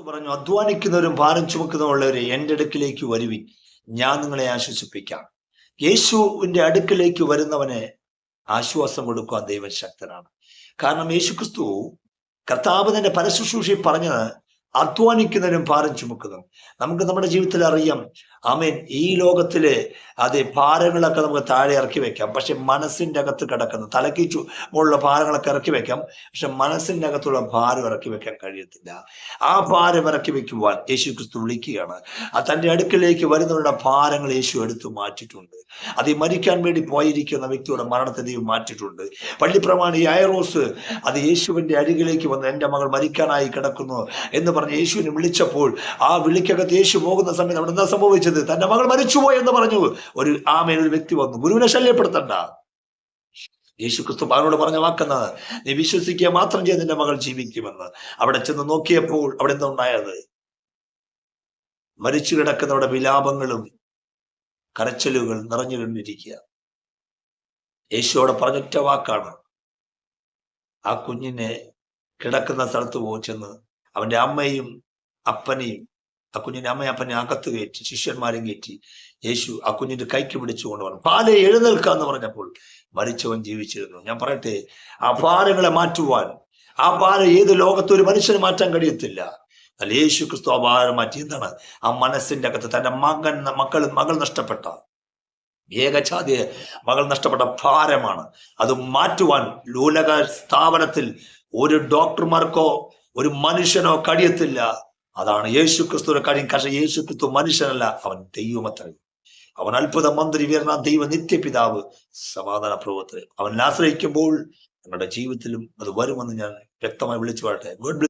പറഞ്ഞു, അധ്വാനിക്കുന്നവരും ഭാരം ചുമക്കുന്നവരുള്ളവരെ എൻ്റെ അടുക്കിലേക്ക് വരുവിൻ, ഞാൻ നിങ്ങളെ ആശ്വസിപ്പിക്കാം. യേശുവിന്റെ അടുക്കിലേക്ക് വരുന്നവന് ആശ്വാസം കൊടുക്കുവാൻ ദൈവം ശക്തനാണ്. കാരണം യേശുക്രിസ്തു കർത്താവ് തന്റെ പരശുശ്രൂഷയിൽ പറഞ്ഞത് അധ്വാനിക്കുന്നവരും ഭാരം ചുമക്കുന്നതും. നമുക്ക് നമ്മുടെ ജീവിതത്തിൽ അറിയാം, ആമേൻ, ഈ ലോകത്തിലെ അതേ ഭാരങ്ങളൊക്കെ നമുക്ക് താഴെ ഇറക്കി വെക്കാം. പക്ഷെ മനസ്സിന്റെ അകത്ത് കിടക്കുന്ന തലയ്ക്ക് മുകളിലുള്ള ഭാരങ്ങളൊക്കെ ഇറക്കി വെക്കാം. പക്ഷെ മനസ്സിന്റെ അകത്തുള്ള ഭാരം ഇറക്കി വെക്കാൻ കഴിയത്തില്ല. ആ ഭാരം ഇറക്കി വെക്കുവാൻ യേശു ക്രിസ്തു വിളിക്കുകയാണ്. തന്റെ അടുക്കിലേക്ക് വരുന്നവരുടെ ഭാരങ്ങൾ യേശു എടുത്തു മാറ്റിയിട്ടുണ്ട്. അത് മരിക്കാൻ വേണ്ടി പോയിരിക്കുന്ന വ്യക്തിയുടെ മരണത്തെ ദൈവം മാറ്റിയിട്ടുണ്ട്. പള്ളിപ്രമാണി യായറോസ് അത് യേശുവിന്റെ അരികിലേക്ക് വന്ന് എൻ്റെ മകൾ മരിക്കാനായി കിടക്കുന്നു എന്ന് പറഞ്ഞ് യേശുവിനെ വിളിച്ചപ്പോൾ ആ വിളിക്കകത്ത് യേശു പോകുന്ന സമയത്ത് അവിടെ എന്താ സംഭവിച്ചത്? തന്റെ മകൾ മരിച്ചുപോയി എന്ന് പറഞ്ഞു ഒരു വ്യക്തി വന്നു. ഗുരുവിനെ ശല്യപ്പെടുത്തണ്ട. യേശു ക്രിസ്തു അവനോട് പറഞ്ഞ വാക്കുന്നത്, നീ വിശ്വസിക്കുക മാത്രം ചെയ്ത് നിന്റെ മകൾ ജീവിക്കുമെന്ന്. അവിടെ ചെന്ന് നോക്കിയപ്പോൾ അവിടെ എന്താ ഉണ്ടായത്? മരിച്ചു കിടക്കുന്നവരുടെ വിലാപങ്ങളും കരച്ചിലുകൾ നിറഞ്ഞു കണ്ടിരിക്കുക. യേശു അവിടെ പറഞ്ഞൊറ്റ വാക്കാണ്, ആ കുഞ്ഞിനെ കിടക്കുന്ന സ്ഥലത്ത് പോയി ചെന്ന് അവന്റെ അമ്മയും അപ്പനെയും, ആ കുഞ്ഞിന്റെ അമ്മയും അപ്പനെയും അകത്ത് കയറ്റി, ശിഷ്യന്മാരും കയറ്റി യേശു ആ കുഞ്ഞിന്റെ കൈക്ക് പിടിച്ചു കൊണ്ടുവന്നു. പാലെ എഴുന്നേൽക്കാന്ന് പറഞ്ഞപ്പോൾ മരിച്ചവൻ ജീവിച്ചിരുന്നു. ഞാൻ പറയട്ടെ, ആ ഭാരങ്ങളെ മാറ്റുവാൻ, ആ ഭാരം ഏത് ലോകത്തൊരു മനുഷ്യന് മാറ്റാൻ കഴിയത്തില്ല. അല്ല, യേശു ക്രിസ്തു ആ ഭാരം മാറ്റി. എന്താണ്? ആ മനസ്സിന്റെ അകത്ത് തന്റെ മകൾ നഷ്ടപ്പെട്ട ഏകജാതിയ മകൾ നഷ്ടപ്പെട്ട ഭാരമാണ്. അത് മാറ്റുവാൻ ലോക സ്ഥാപനത്തിൽ ഒരു ഡോക്ടർമാർക്കോ ഒരു മനുഷ്യനോ കഴിയത്തില്ല. അതാണ് യേശു ക്രിസ്തുവിന്റെ കാര്യം. പക്ഷേ യേശു ക്രിസ്തു മനുഷ്യനല്ല, അവൻ ദൈവമത്രേ. അവൻ അത്ഭുത മന്ത്രി, വീരണ ദൈവ, നിത്യപിതാവ്, സമാധാന പ്രഭുവത്രേ. അവൻ ആശ്രയിക്കുമ്പോൾ ഞങ്ങളുടെ ജീവിതത്തിലും അത് വരുമെന്ന് ഞാൻ വ്യക്തമായി വിളിച്ചു പറയട്ടെ. God bless.